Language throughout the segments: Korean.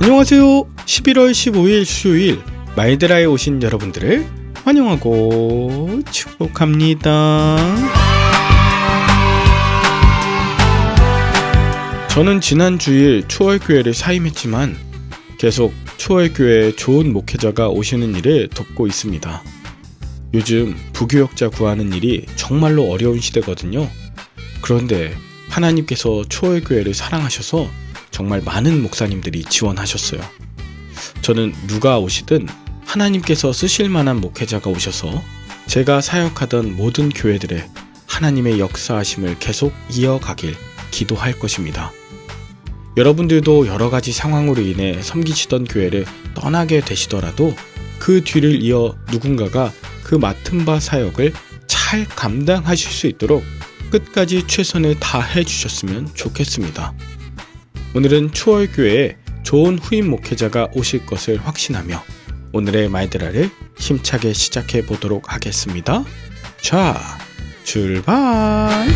안녕하세요. 11월 15일 수요일 마이드라에 오신 여러분들을 환영하고 축복합니다. 저는 지난 주일 초월교회를 사임했지만 계속 초월교회에 좋은 목회자가 오시는 일을 돕고 있습니다. 요즘 부교역자 구하는 일이 정말로 어려운 시대거든요. 그런데 하나님께서 초월교회를 사랑하셔서 정말 많은 목사님들이 지원하셨어요. 저는 누가 오시든 하나님께서 쓰실 만한 목회자가 오셔서 제가 사역하던 모든 교회들의 하나님의 역사하심을 계속 이어가길 기도할 것입니다. 여러분들도 여러 가지 상황으로 인해 섬기시던 교회를 떠나게 되시더라도 그 뒤를 이어 누군가가 그 맡은 바 사역을 잘 감당하실 수 있도록 끝까지 최선을 다해 주셨으면 좋겠습니다. 오늘은 초월교회에 좋은 후임 목회자가 오실 것을 확신하며 오늘의 마이드라를 힘차게 시작해 보도록 하겠습니다. 자, 출발!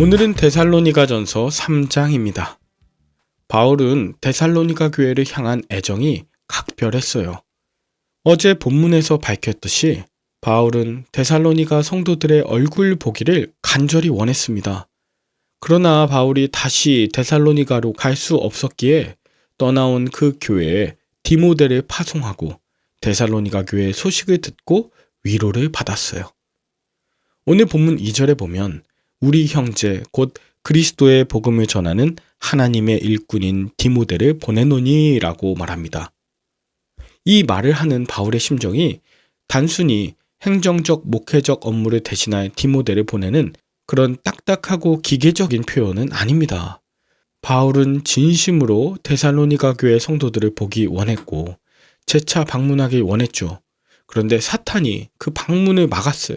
오늘은 데살로니가전서 3장입니다. 바울은 데살로니가 교회를 향한 애정이 각별했어요. 어제 본문에서 밝혔듯이 바울은 데살로니가 성도들의 얼굴 보기를 간절히 원했습니다. 그러나 바울이 다시 데살로니가로 갈 수 없었기에 떠나온 그 교회에 디모데를 파송하고 데살로니가 교회의 소식을 듣고 위로를 받았어요. 오늘 본문 2절에 보면 우리 형제 곧 그리스도의 복음을 전하는 하나님의 일꾼인 디모데를 보내노니 라고 말합니다. 이 말을 하는 바울의 심정이 단순히 행정적 목회적 업무를 대신할 디모데를 보내는 그런 딱딱하고 기계적인 표현은 아닙니다. 바울은 진심으로 데살로니가 교회 성도들을 보기 원했고 재차 방문하길 원했죠. 그런데 사탄이 그 방문을 막았어요.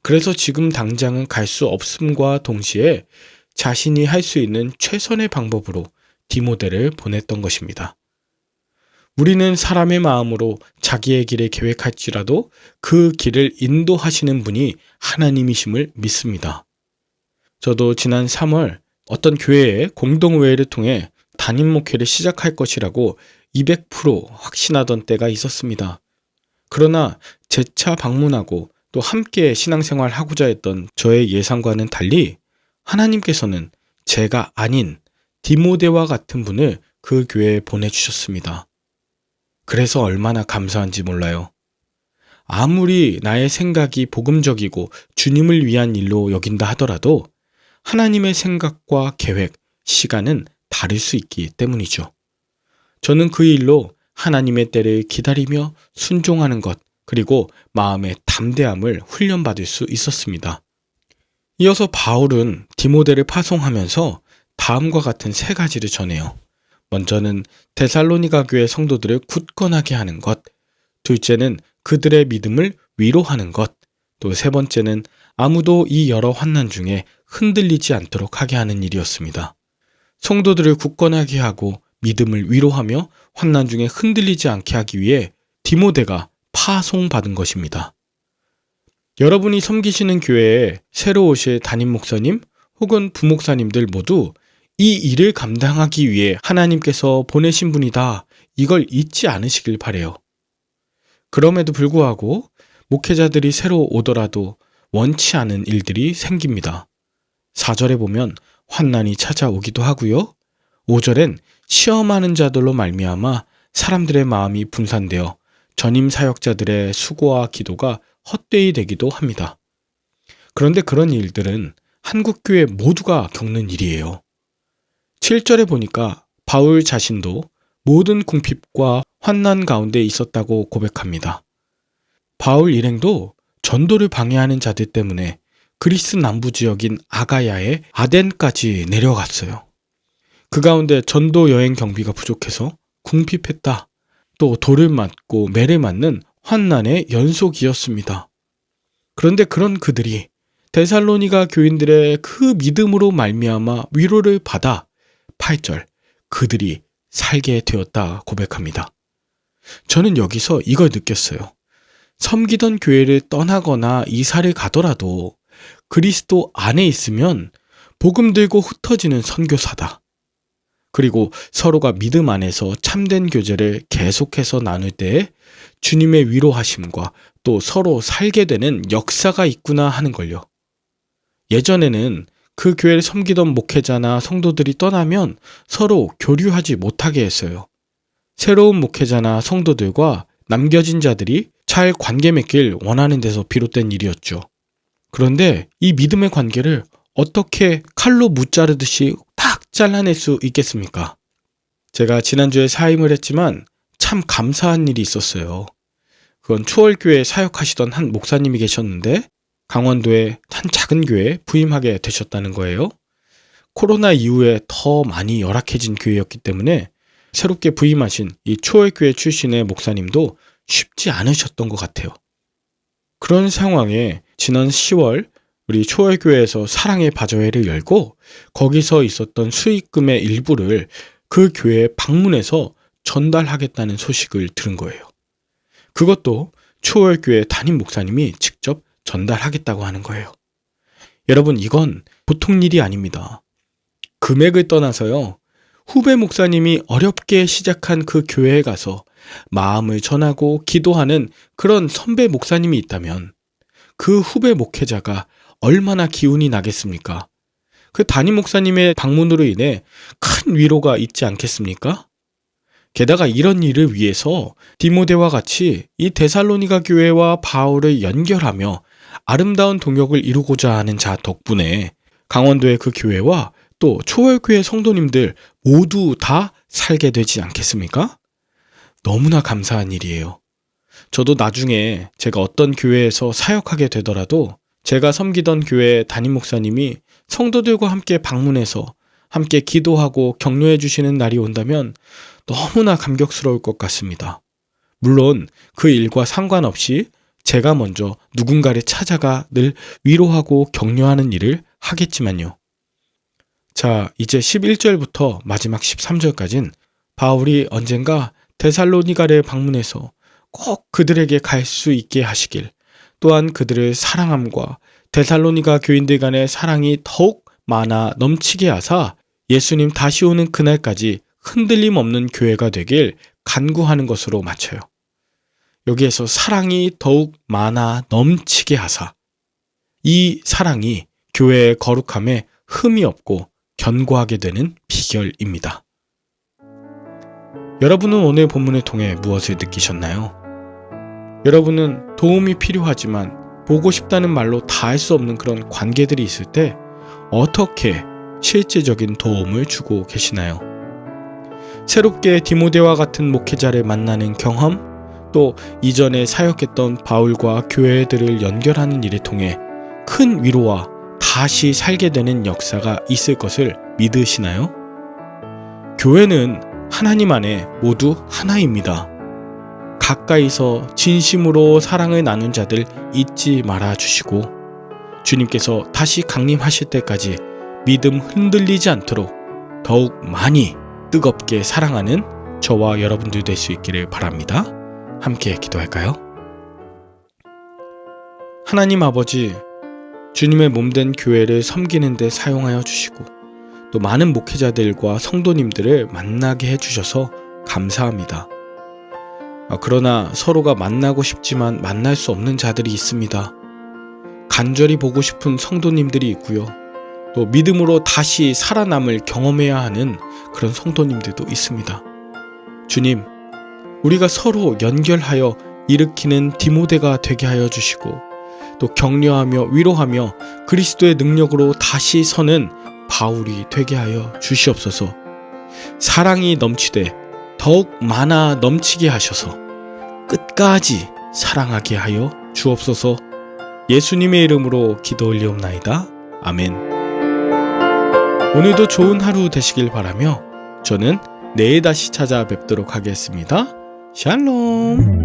그래서 지금 당장은 갈 수 없음과 동시에 자신이 할 수 있는 최선의 방법으로 디모데를 보냈던 것입니다. 우리는 사람의 마음으로 자기의 길을 계획할지라도 그 길을 인도하시는 분이 하나님이심을 믿습니다. 저도 지난 3월 어떤 교회의 공동회의를 통해 담임 목회를 시작할 것이라고 200% 확신하던 때가 있었습니다. 그러나 재차 방문하고 또 함께 신앙생활 하고자 했던 저의 예상과는 달리 하나님께서는 제가 아닌 디모데와 같은 분을 그 교회에 보내주셨습니다. 그래서 얼마나 감사한지 몰라요. 아무리 나의 생각이 복음적이고 주님을 위한 일로 여긴다 하더라도 하나님의 생각과 계획, 시간은 다를 수 있기 때문이죠. 저는 그 일로 하나님의 때를 기다리며 순종하는 것, 그리고 마음의 담대함을 훈련받을 수 있었습니다. 이어서 바울은 디모데를 파송하면서 다음과 같은 세 가지를 전해요. 먼저는 데살로니가 교회 성도들을 굳건하게 하는 것, 둘째는 그들의 믿음을 위로하는 것, 또 세 번째는 아무도 이 여러 환난 중에 흔들리지 않도록 하게 하는 일이었습니다. 성도들을 굳건하게 하고 믿음을 위로하며 환난 중에 흔들리지 않게 하기 위해 디모데가 파송받은 것입니다. 여러분이 섬기시는 교회에 새로 오실 담임 목사님 혹은 부목사님들 모두 이 일을 감당하기 위해 하나님께서 보내신 분이다. 이걸 잊지 않으시길 바라요. 그럼에도 불구하고 목회자들이 새로 오더라도 원치 않은 일들이 생깁니다. 4절에 보면 환난이 찾아오기도 하고요. 5절엔 시험하는 자들로 말미암아 사람들의 마음이 분산되어 전임 사역자들의 수고와 기도가 헛되이 되기도 합니다. 그런데 그런 일들은 한국교회 모두가 겪는 일이에요. 7절에 보니까 바울 자신도 모든 궁핍과 환난 가운데 있었다고 고백합니다. 바울 일행도 전도를 방해하는 자들 때문에 그리스 남부 지역인 아가야의 아덴까지 내려갔어요. 그 가운데 전도 여행 경비가 부족해서 궁핍했다. 또 돌을 맞고 매를 맞는 환난의 연속이었습니다. 그런데 그런 그들이 데살로니가 교인들의 그 믿음으로 말미암아 위로를 받아 8절 그들이 살게 되었다 고백합니다. 저는 여기서 이걸 느꼈어요. 섬기던 교회를 떠나거나 이사를 가더라도 그리스도 안에 있으면 복음 들고 흩어지는 선교사다. 그리고 서로가 믿음 안에서 참된 교제를 계속해서 나눌 때에 주님의 위로하심과 또 서로 살게 되는 역사가 있구나 하는 걸요. 예전에는 그 교회를 섬기던 목회자나 성도들이 떠나면 서로 교류하지 못하게 했어요. 새로운 목회자나 성도들과 남겨진 자들이 잘 관계 맺길 원하는 데서 비롯된 일이었죠. 그런데 이 믿음의 관계를 어떻게 칼로 무자르듯이 딱 잘라낼 수 있겠습니까? 제가 지난주에 사임을 했지만 참 감사한 일이 있었어요. 그건 초월교회에 사역하시던 한 목사님이 계셨는데 강원도의 한 작은 교회에 부임하게 되셨다는 거예요. 코로나 이후에 더 많이 열악해진 교회였기 때문에 새롭게 부임하신 이 초월교회 출신의 목사님도 쉽지 않으셨던 것 같아요. 그런 상황에 지난 10월 우리 초월교회에서 사랑의 바저회를 열고 거기서 있었던 수익금의 일부를 그 교회에 방문해서 전달하겠다는 소식을 들은 거예요. 그것도 초월교회 담임 목사님이 직접 전달하겠다고 하는 거예요. 여러분, 이건 보통 일이 아닙니다. 금액을 떠나서요. 후배 목사님이 어렵게 시작한 그 교회에 가서 마음을 전하고 기도하는 그런 선배 목사님이 있다면 그 후배 목회자가 얼마나 기운이 나겠습니까? 그 담임 목사님의 방문으로 인해 큰 위로가 있지 않겠습니까? 게다가 이런 일을 위해서 디모데와 같이 이 데살로니가 교회와 바울을 연결하며 아름다운 동역을 이루고자 하는 자 덕분에 강원도의 그 교회와 또 초월교회 성도님들 모두 다 살게 되지 않겠습니까? 너무나 감사한 일이에요. 저도 나중에 제가 어떤 교회에서 사역하게 되더라도 제가 섬기던 교회 담임 목사님이 성도들과 함께 방문해서 함께 기도하고 격려해 주시는 날이 온다면 너무나 감격스러울 것 같습니다. 물론 그 일과 상관없이 제가 먼저 누군가를 찾아가 늘 위로하고 격려하는 일을 하겠지만요. 자, 이제 11절부터 마지막 13절까지는 바울이 언젠가 데살로니가를 방문해서 꼭 그들에게 갈 수 있게 하시길, 또한 그들을 사랑함과 데살로니가 교인들 간의 사랑이 더욱 많아 넘치게 하사 예수님 다시 오는 그날까지 흔들림 없는 교회가 되길 간구하는 것으로 마쳐요. 여기에서 사랑이 더욱 많아 넘치게 하사, 이 사랑이 교회의 거룩함에 흠이 없고 견고하게 되는 비결입니다. 여러분은 오늘 본문을 통해 무엇을 느끼셨나요? 여러분은 도움이 필요하지만 보고 싶다는 말로 다 할 수 없는 그런 관계들이 있을 때 어떻게 실질적인 도움을 주고 계시나요? 새롭게 디모데와 같은 목회자를 만나는 경험, 또 이전에 사역했던 바울과 교회들을 연결하는 일을 통해 큰 위로와 다시 살게 되는 역사가 있을 것을 믿으시나요? 교회는 하나님 안에 모두 하나입니다. 가까이서 진심으로 사랑을 나눈 자들 잊지 말아 주시고 주님께서 다시 강림하실 때까지 믿음 흔들리지 않도록 더욱 많이 뜨겁게 사랑하는 저와 여러분들 될 수 있기를 바랍니다. 함께 기도할까요? 하나님 아버지, 주님의 몸된 교회를 섬기는 데 사용하여 주시고 또 많은 목회자들과 성도님들을 만나게 해주셔서 감사합니다. 그러나 서로가 만나고 싶지만 만날 수 없는 자들이 있습니다. 간절히 보고 싶은 성도님들이 있고요. 또 믿음으로 다시 살아남을 경험해야 하는 그런 성도님들도 있습니다. 주님, 우리가 서로 연결하여 일으키는 디모데가 되게 하여 주시고 또 격려하며 위로하며 그리스도의 능력으로 다시 서는 바울이 되게 하여 주시옵소서. 사랑이 넘치되 더욱 많아 넘치게 하셔서 끝까지 사랑하게 하여 주옵소서. 예수님의 이름으로 기도 올리옵나이다. 아멘. 오늘도 좋은 하루 되시길 바라며 저는 내일 다시 찾아뵙도록 하겠습니다. 샬롬.